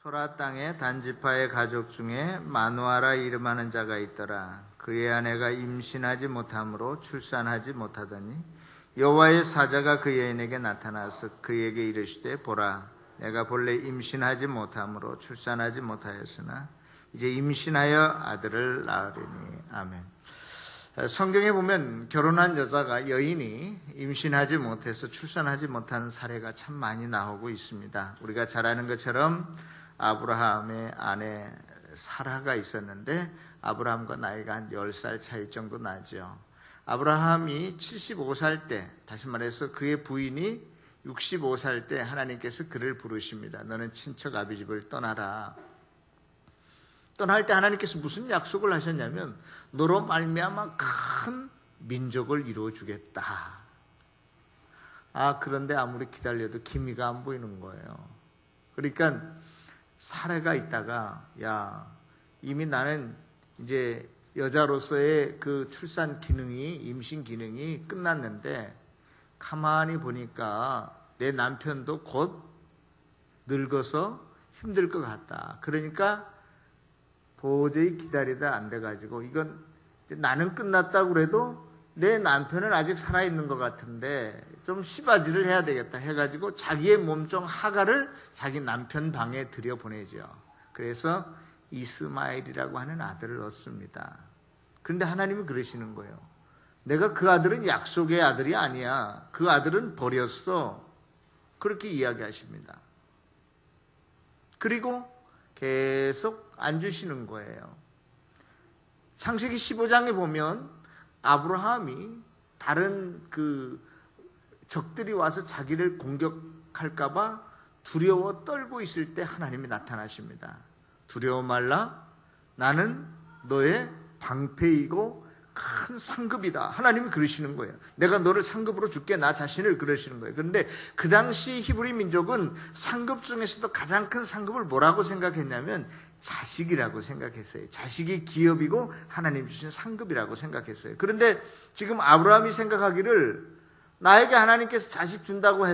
소라 땅에 단지파의 가족 중에 마누아라 이름하는 자가 있더라. 그의 아내가 임신하지 못함으로 출산하지 못하더니 여호와의 사자가 그 여인에게 나타나서 그에게 이르시되 보라, 내가 본래 임신하지 못함으로 출산하지 못하였으나 이제 임신하여 아들을 낳으리니. 아멘. 성경에 보면 결혼한 여자가, 여인이 임신하지 못해서 출산하지 못하는 사례가 참 많이 나오고 있습니다. 우리가 잘 아는 것처럼 아브라함의 아내 사라가 있었는데 아브라함과 나이가 한 10살 차이 정도 나죠. 아브라함이 75살 때, 다시 말해서 그의 부인이 65살 때 하나님께서 그를 부르십니다. 너는 친척 아비 집을 떠나라. 떠날 때 하나님께서 무슨 약속을 하셨냐면 너로 말미암아 큰 민족을 이루어 주겠다. 그런데 아무리 기다려도 기미가 안 보이는 거예요. 그러니까 사례가 있다가 이미 나는 이제 여자로서의 그 출산 기능이, 임신 기능이 끝났는데 가만히 보니까 내 남편도 곧 늙어서 힘들 것 같다. 그러니까 도저히 기다리다 안 돼가지고 이건 나는 끝났다고 그래도 내 남편은 아직 살아있는 것 같은데 좀 시바지를 해야 되겠다 해가지고 자기의 몸종 하가를 자기 남편 방에 들여보내죠. 그래서 이스마엘이라고 하는 아들을 얻습니다. 그런데 하나님은 그러시는 거예요. 내가 그 아들은 약속의 아들이 아니야. 그 아들은 버렸어. 그렇게 이야기하십니다. 그리고 계속 안 주시는 거예요. 창세기 15장에 보면 아브라함이 다른 그 적들이 와서 자기를 공격할까봐 두려워 떨고 있을 때 하나님이 나타나십니다. 두려워 말라, 나는 너의 방패이고 큰 상급이다. 하나님이 그러시는 거예요. 내가 너를 상급으로 줄게. 나 자신을 그러시는 거예요. 그런데 그 당시 히브리 민족은 상급 중에서도 가장 큰 상급을 뭐라고 생각했냐면 자식이라고 생각했어요. 자식이 기업이고 하나님 주신 상급이라고 생각했어요. 그런데 지금 아브라함이 생각하기를 나에게 하나님께서 자식 준다고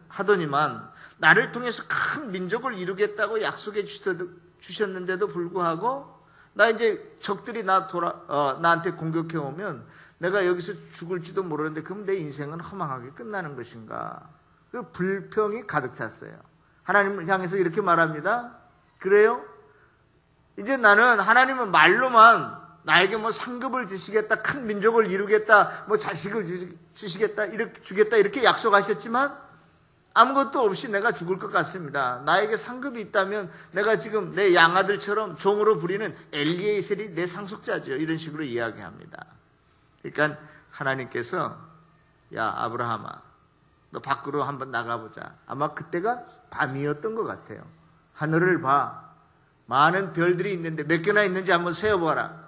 하더니만 나를 통해서 큰 민족을 이루겠다고 약속해 주셨는데도 불구하고 나 이제 적들이 나한테 공격해 오면 내가 여기서 죽을지도 모르는데 그럼 내 인생은 허망하게 끝나는 것인가? 그 불평이 가득 찼어요. 하나님을 향해서 이렇게 말합니다. 그래요? 이제 나는 하나님은 말로만 나에게 뭐 상급을 주시겠다, 큰 민족을 이루겠다, 뭐 자식을 주시겠다, 이렇게 주겠다 이렇게 약속하셨지만 아무것도 없이 내가 죽을 것 같습니다. 나에게 상급이 있다면 내가 지금 내 양아들처럼 종으로 부리는 엘리에셀이 내 상속자죠. 이런 식으로 이야기합니다. 그러니까 하나님께서 야 아브라함아, 너 밖으로 한번 나가보자. 아마 그때가 밤이었던 것 같아요. 하늘을 봐. 많은 별들이 있는데 몇 개나 있는지 한번 세어보아라.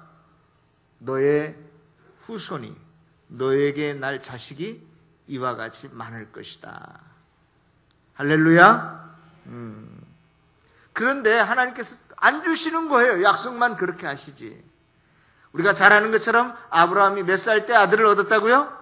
너의 후손이, 너에게 날 자식이 이와 같이 많을 것이다. 할렐루야. 그런데 하나님께서 안 주시는 거예요. 약속만 그렇게 하시지. 우리가 잘 아는 것처럼 아브라함이 몇 살 때 아들을 얻었다고요?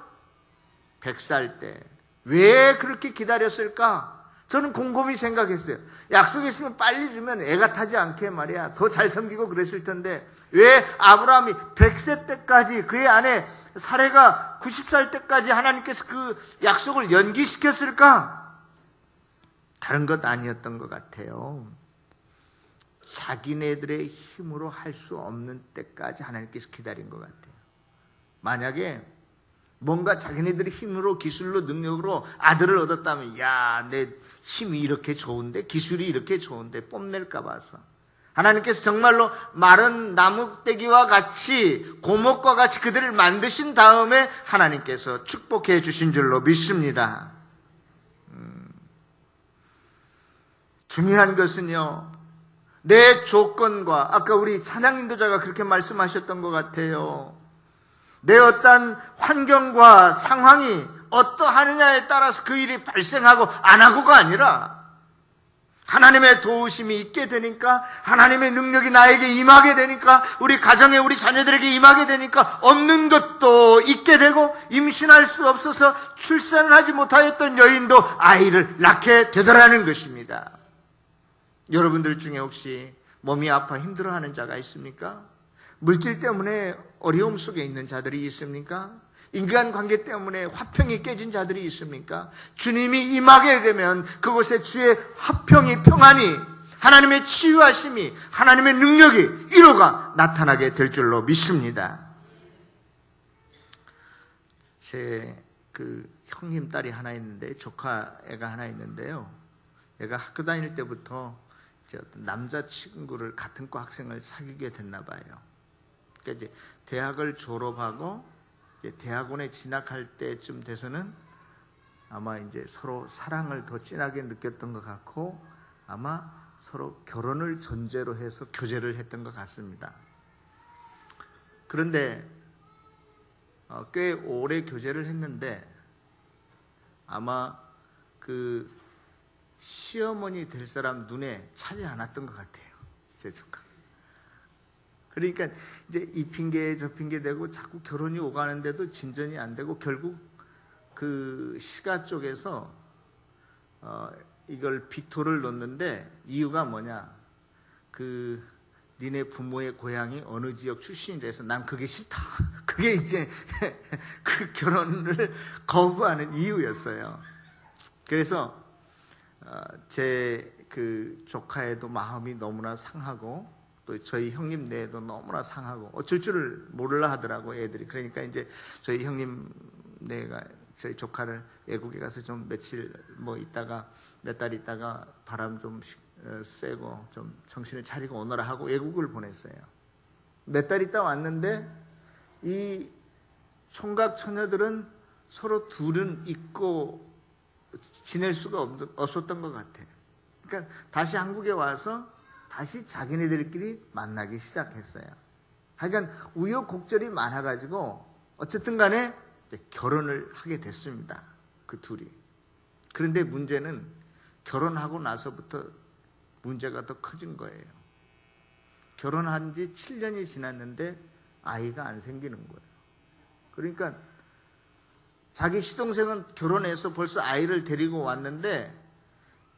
100살 때. 왜 그렇게 기다렸을까? 저는 곰곰이 생각했어요. 약속했으면 빨리 주면 애가 타지 않게 말이야. 더 잘 섬기고 그랬을 텐데 왜 아브라함이 100세 때까지, 그의 아내 사레가 90살 때까지 하나님께서 그 약속을 연기시켰을까? 다른 것 아니었던 것 같아요. 자기네들의 힘으로 할 수 없는 때까지 하나님께서 기다린 것 같아요. 만약에 뭔가 자기네들의 힘으로, 기술로, 능력으로 아들을 얻었다면 내 힘이 이렇게 좋은데, 기술이 이렇게 좋은데 뽐낼까 봐서 하나님께서 정말로 마른 나무떼기와 같이, 고목과 같이 그들을 만드신 다음에 하나님께서 축복해 주신 줄로 믿습니다. 중요한 것은요, 내 조건과, 아까 우리 찬양 인도자가 그렇게 말씀하셨던 것 같아요. 내 어떤 환경과 상황이 어떠하느냐에 따라서 그 일이 발생하고 안 하고가 아니라 하나님의 도우심이 있게 되니까, 하나님의 능력이 나에게 임하게 되니까, 우리 가정에 우리 자녀들에게 임하게 되니까 없는 것도 있게 되고, 임신할 수 없어서 출산을 하지 못하였던 여인도 아이를 낳게 되더라는 것입니다. 여러분들 중에 혹시 몸이 아파 힘들어하는 자가 있습니까? 물질 때문에 어려움 속에 있는 자들이 있습니까? 인간관계 때문에 화평이 깨진 자들이 있습니까? 주님이 임하게 되면 그곳에 주의 화평이, 평안이, 하나님의 치유하심이, 하나님의 능력이, 위로가 나타나게 될 줄로 믿습니다. 제 형님 딸이 하나 있는데, 조카 애가 하나 있는데요. 얘가 학교 다닐 때부터 이제 어떤 남자친구를, 같은 과 학생을 사귀게 됐나 봐요. 그러니까 이제 대학을 졸업하고 대학원에 진학할 때쯤 돼서는 아마 이제 서로 사랑을 더 진하게 느꼈던 것 같고, 아마 서로 결혼을 전제로 해서 교제를 했던 것 같습니다. 그런데 꽤 오래 교제를 했는데 아마 그 시어머니 될 사람 눈에 차지 않았던 것 같아요, 제 조카. 그러니까 이제 이 핑계 저 핑계 대고 자꾸 결혼이 오가는데도 진전이 안 되고, 결국 그 시가 쪽에서 이걸 비토를 놓는데, 이유가 뭐냐, 니네 부모의 고향이 어느 지역 출신이라서 난 그게 싫다. 그게 이제 그 결혼을 거부하는 이유였어요. 그래서 제 그 조카애도 마음이 너무나 상하고, 또 저희 형님 내에도 너무나 상하고, 어쩔 줄을 몰라 하더라고, 애들이. 그러니까 이제 저희 형님 내가 저희 조카를 외국에 가서 좀 며칠 있다가, 몇 달 있다가 바람 좀 쐬고 좀 정신을 차리고 오너라 하고 외국을 보냈어요. 몇 달 있다 왔는데 이 총각 처녀들은 서로 둘은 잊고 지낼 수가 없었던 것 같아요. 그러니까 다시 한국에 와서 다시 자기네들끼리 만나기 시작했어요. 하여간 우여곡절이 많아가지고 어쨌든 간에 결혼을 하게 됐습니다, 그 둘이. 그런데 문제는 결혼하고 나서부터 문제가 더 커진 거예요. 결혼한 지 7년이 지났는데 아이가 안 생기는 거예요. 그러니까 자기 시동생은 결혼해서 벌써 아이를 데리고 왔는데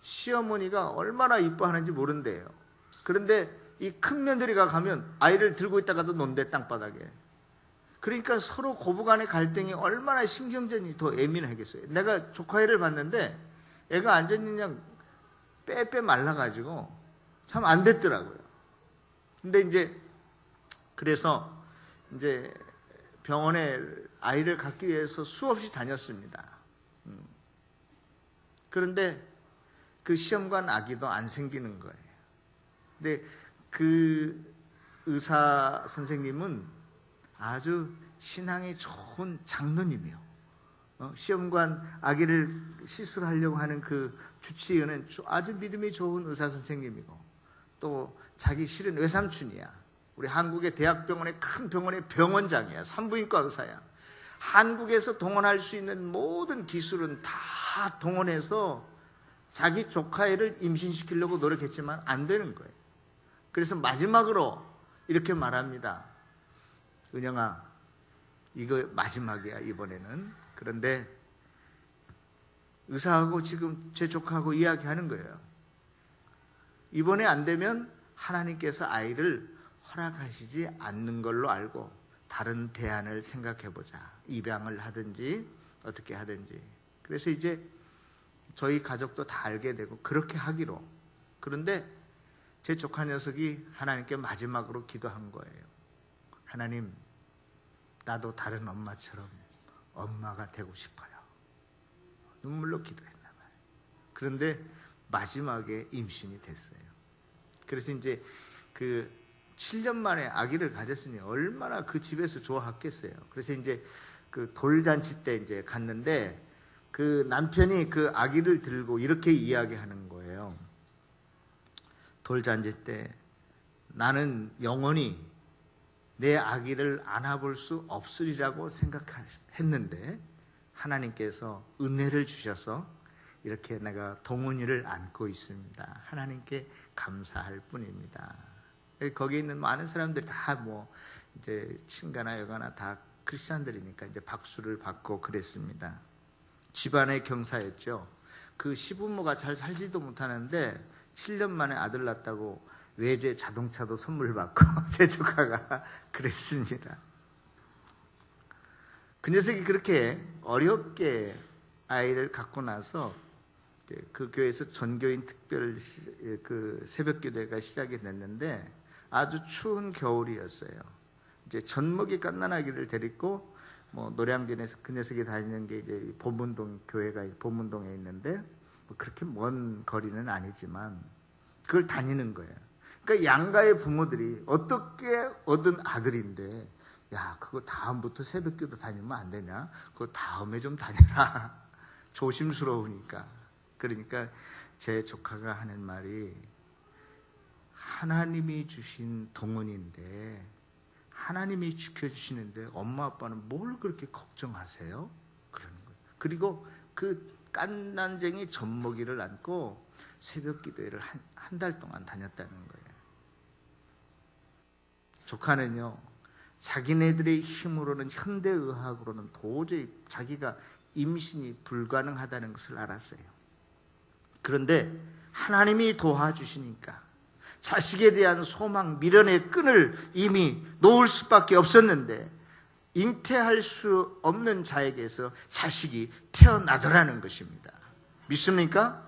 시어머니가 얼마나 이뻐하는지 모른대요. 그런데 이 큰 며느리가 가면 아이를 들고 있다가도 논대, 땅바닥에. 그러니까 서로 고부간의 갈등이 얼마나 신경전이 더 예민하겠어요. 내가 조카애를 봤는데 애가 완전히 그냥 빼빼 말라가지고 참 안 됐더라고요. 근데 이제 그래서 이제 병원에 아이를 갖기 위해서 수없이 다녔습니다. 그런데 그 시험관 아기도 안 생기는 거예요. 근데 그 의사 선생님은 아주 신앙이 좋은 장로님이요. 시험관 아기를 시술하려고 하는 그 주치의는 아주 믿음이 좋은 의사 선생님이고, 또 자기 실은 외삼촌이야. 우리 한국의 대학병원의 큰 병원의 병원장이야. 산부인과 의사야. 한국에서 동원할 수 있는 모든 기술은 다 동원해서 자기 조카애를 임신시키려고 노력했지만 안 되는 거예요. 그래서 마지막으로 이렇게 말합니다. 은영아, 이거 마지막이야, 이번에는. 그런데 의사하고 지금 제 조카하고 이야기하는 거예요. 이번에 안 되면 하나님께서 아이를 허락하시지 않는 걸로 알고 다른 대안을 생각해보자. 입양을 하든지 어떻게 하든지. 그래서 이제 저희 가족도 다 알게 되고 그렇게 하기로. 그런데 제 조카 녀석이 하나님께 마지막으로 기도한 거예요. 하나님, 나도 다른 엄마처럼 엄마가 되고 싶어요. 눈물로 기도했나 봐요. 그런데 마지막에 임신이 됐어요. 그래서 이제 그 7년 만에 아기를 가졌으니 얼마나 그 집에서 좋아했겠어요. 그래서 이제 그 돌잔치 때 이제 갔는데 그 남편이 그 아기를 들고 이렇게 이야기하는 거예요. 돌잔치 때 나는 영원히 내 아기를 안아볼 수 없으리라고 생각했는데 하나님께서 은혜를 주셔서 이렇게 내가 동훈이를 안고 있습니다. 하나님께 감사할 뿐입니다. 거기 있는 많은 사람들이 다 이제 친가나 여가나 다 크리스찬들이니까 이제 박수를 받고 그랬습니다. 집안의 경사였죠. 그 시부모가 잘 살지도 못하는데 7년 만에 아들 낳았다고 외제 자동차도 선물 받고 제 조카가 그랬습니다. 그 녀석이 그렇게 어렵게 아이를 갖고 나서 그 교회에서 전교인 특별 그 새벽 기도회가 시작이 됐는데 아주 추운 겨울이었어요. 이제 젖먹이 갓난 아기를 데리고 노량진에서 그 녀석이 다니는 게 이제 보문동 교회가 보문동에 있는데 그렇게 먼 거리는 아니지만 그걸 다니는 거예요. 그러니까 양가의 부모들이 어떻게 얻은 아들인데 야 그거 다음부터 새벽기도 다니면 안 되냐? 그거 다음에 좀 다니라. 조심스러우니까. 그러니까 제 조카가 하는 말이 하나님이 주신 동원인데 하나님이 지켜주시는데 엄마 아빠는 뭘 그렇게 걱정하세요? 그러는 거예요. 그리고 그 깐난쟁이 젖먹이를 안고 새벽 기도회를 한 달 동안 다녔다는 거예요. 조카는요, 자기네들의 힘으로는 현대의학으로는 도저히 자기가 임신이 불가능하다는 것을 알았어요. 그런데 하나님이 도와주시니까 자식에 대한 소망, 미련의 끈을 이미 놓을 수밖에 없었는데 잉태할 수 없는 자에게서 자식이 태어나더라는 것입니다. 믿습니까?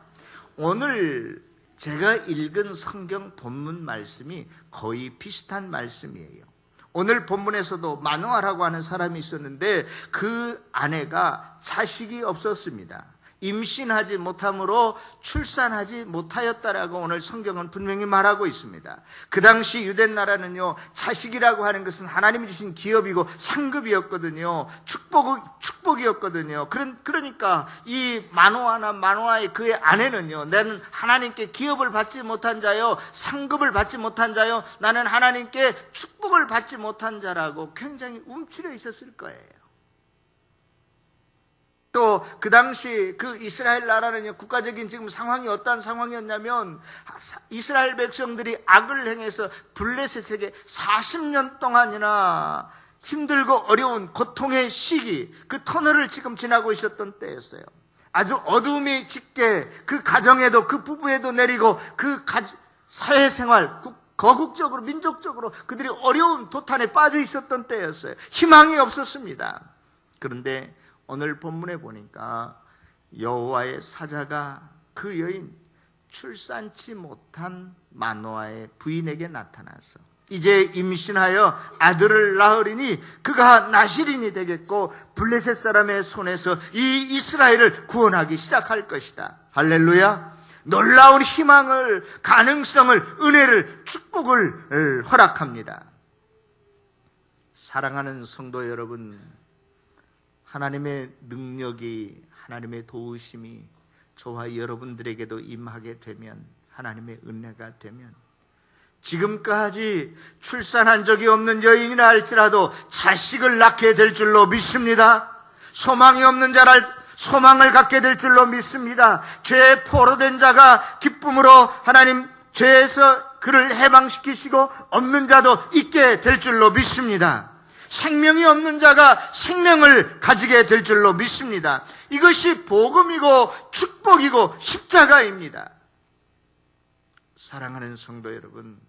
오늘 제가 읽은 성경 본문 말씀이 거의 비슷한 말씀이에요. 오늘 본문에서도 마누아라고 하는 사람이 있었는데 그 아내가 자식이 없었습니다. 임신하지 못함으로 출산하지 못하였다라고 오늘 성경은 분명히 말하고 있습니다. 그 당시 유대 나라는요, 자식이라고 하는 것은 하나님이 주신 기업이고 상급이었거든요. 축복이었거든요. 그러니까 이 마노아의 그의 아내는요, 나는 하나님께 기업을 받지 못한 자요, 상급을 받지 못한 자요, 나는 하나님께 축복을 받지 못한 자라고 굉장히 움츠려 있었을 거예요. 또 그 당시 그 이스라엘 나라는요, 국가적인 지금 상황이 어떠한 상황이었냐면 이스라엘 백성들이 악을 행해서 블레셋에게 40년 동안이나 힘들고 어려운 고통의 시기, 그 터널을 지금 지나고 있었던 때였어요. 아주 어둠이 짙게 그 가정에도 그 부부에도 내리고 그 사회생활 거국적으로 민족적으로 그들이 어려운 도탄에 빠져 있었던 때였어요. 희망이 없었습니다. 그런데 오늘 본문에 보니까 여호와의 사자가 그 여인 출산치 못한 마노아의 부인에게 나타나서 이제 임신하여 아들을 낳으리니 그가 나실인이 되겠고 블레셋 사람의 손에서 이 이스라엘을 구원하기 시작할 것이다. 할렐루야. 놀라운 희망을, 가능성을, 은혜를, 축복을 허락합니다. 사랑하는 성도 여러분, 하나님의 능력이, 하나님의 도우심이 저와 여러분들에게도 임하게 되면, 하나님의 은혜가 되면 지금까지 출산한 적이 없는 여인이라 할지라도 자식을 낳게 될 줄로 믿습니다. 소망이 없는 자를 소망을 갖게 될 줄로 믿습니다. 죄에 포로된 자가 기쁨으로 하나님 죄에서 그를 해방시키시고 없는 자도 있게 될 줄로 믿습니다. 생명이 없는 자가 생명을 가지게 될 줄로 믿습니다. 이것이 복음이고 축복이고 십자가입니다. 사랑하는 성도 여러분,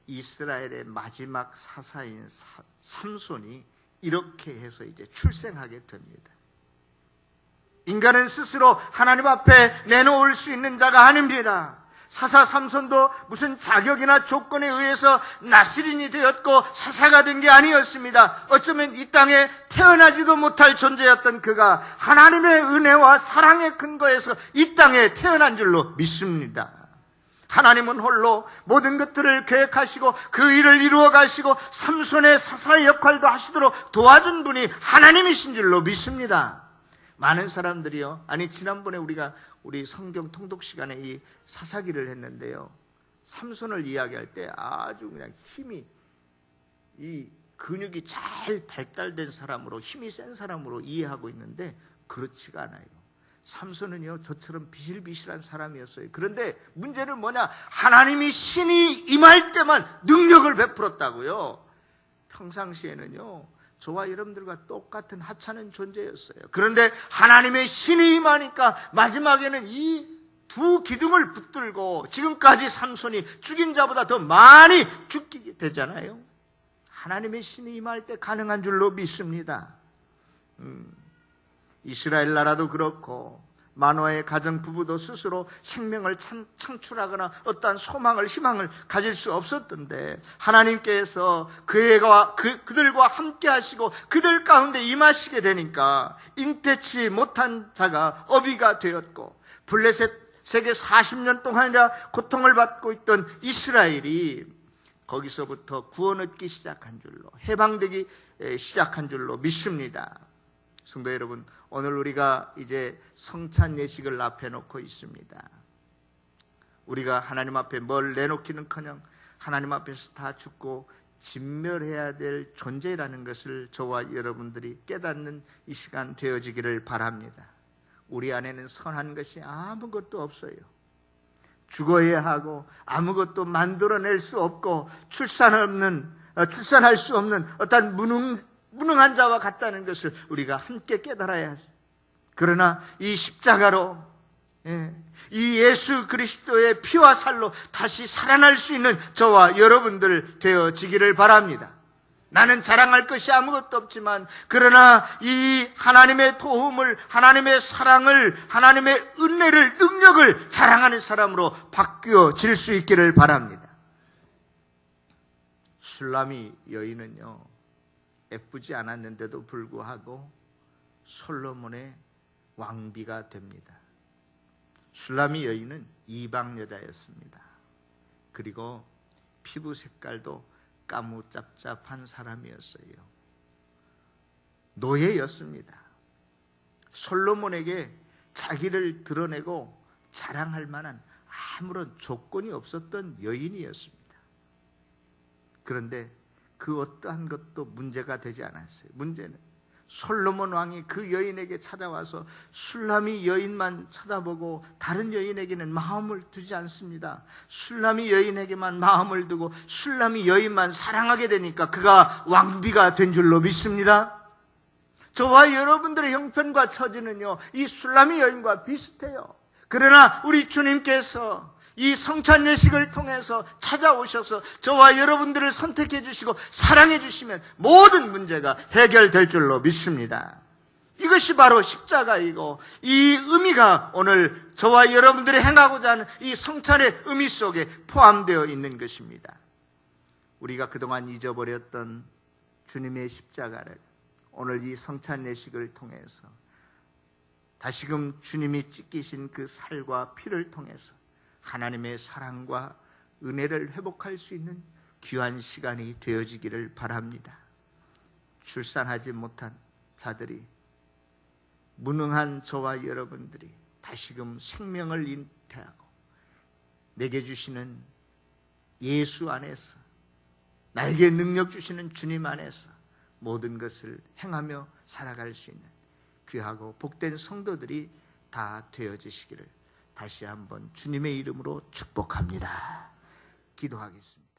이스라엘의 마지막 사사인 삼손이 이렇게 해서 이제 출생하게 됩니다. 인간은 스스로 하나님 앞에 내놓을 수 있는 자가 아닙니다. 사사 삼손도 무슨 자격이나 조건에 의해서 나실인이 되었고 사사가 된 게 아니었습니다. 어쩌면 이 땅에 태어나지도 못할 존재였던 그가 하나님의 은혜와 사랑의 근거에서 이 땅에 태어난 줄로 믿습니다. 하나님은 홀로 모든 것들을 계획하시고 그 일을 이루어 가시고 삼손의 사사의 역할도 하시도록 도와준 분이 하나님이신 줄로 믿습니다. 많은 사람들이요, 지난번에 우리 성경 통독 시간에 이 사사기를 했는데요, 삼손을 이야기할 때 아주 그냥 힘이, 이 근육이 잘 발달된 사람으로, 힘이 센 사람으로 이해하고 있는데 그렇지가 않아요. 삼손은요, 저처럼 비실비실한 사람이었어요. 그런데 문제는 뭐냐? 하나님이 신이 임할 때만 능력을 베풀었다고요. 평상시에는요, 저와 여러분들과 똑같은 하찮은 존재였어요. 그런데 하나님의 신이 임하니까 마지막에는 이 두 기둥을 붙들고 지금까지 삼손이 죽인 자보다 더 많이 죽게 되잖아요. 하나님의 신이 임할 때 가능한 줄로 믿습니다. 이스라엘 나라도 그렇고 만화의 가정 부부도 스스로 생명을 창출하거나 어떠한 소망을 희망을 가질 수 없었던데 하나님께서 그들과 함께 하시고 그들 가운데 임하시게 되니까 잉태치 못한 자가 어비가 되었고 블레셋에게 40년 동안이나 고통을 받고 있던 이스라엘이 거기서부터 구원 얻기 시작한 줄로 해방되기 시작한 줄로 믿습니다. 성도 여러분, 오늘 우리가 이제 성찬 예식을 앞에 놓고 있습니다. 우리가 하나님 앞에 뭘 내놓기는커녕 하나님 앞에서 다 죽고 진멸해야 될 존재라는 것을 저와 여러분들이 깨닫는 이 시간 되어지기를 바랍니다. 우리 안에는 선한 것이 아무것도 없어요. 죽어야 하고 아무것도 만들어낼 수 없고 출산할 수 없는 어떤 무능한 자와 같다는 것을 우리가 함께 깨달아야 하죠. 그러나 이 십자가로 이 예수 그리스도의 피와 살로 다시 살아날 수 있는 저와 여러분들 되어지기를 바랍니다. 나는 자랑할 것이 아무것도 없지만 그러나 이 하나님의 도움을, 하나님의 사랑을, 하나님의 은혜를, 능력을 자랑하는 사람으로 바뀌어질 수 있기를 바랍니다. 술라미 여인은요, 예쁘지 않았는데도 불구하고 솔로몬의 왕비가 됩니다. 술라미 여인은 이방 여자였습니다. 그리고 피부 색깔도 까무잡잡한 사람이었어요. 노예였습니다. 솔로몬에게 자기를 드러내고 자랑할 만한 아무런 조건이 없었던 여인이었습니다. 그런데 그 어떠한 것도 문제가 되지 않았어요. 문제는 솔로몬 왕이 그 여인에게 찾아와서 술라미 여인만 쳐다보고 다른 여인에게는 마음을 두지 않습니다. 술라미 여인에게만 마음을 두고 술라미 여인만 사랑하게 되니까 그가 왕비가 된 줄로 믿습니다. 저와 여러분들의 형편과 처지는요, 이 술라미 여인과 비슷해요. 그러나 우리 주님께서 이 성찬 예식을 통해서 찾아오셔서 저와 여러분들을 선택해 주시고 사랑해 주시면 모든 문제가 해결될 줄로 믿습니다. 이것이 바로 십자가이고 이 의미가 오늘 저와 여러분들이 행하고자 하는 이 성찬의 의미 속에 포함되어 있는 것입니다. 우리가 그동안 잊어버렸던 주님의 십자가를 오늘 이 성찬 예식을 통해서 다시금 주님이 찢기신 그 살과 피를 통해서 하나님의 사랑과 은혜를 회복할 수 있는 귀한 시간이 되어지기를 바랍니다. 출산하지 못한 자들이, 무능한 저와 여러분들이 다시금 생명을 잉태하고 내게 주시는 예수 안에서, 나에게 능력 주시는 주님 안에서 모든 것을 행하며 살아갈 수 있는 귀하고 복된 성도들이 다 되어지시기를 다시 한번 주님의 이름으로 축복합니다. 기도하겠습니다.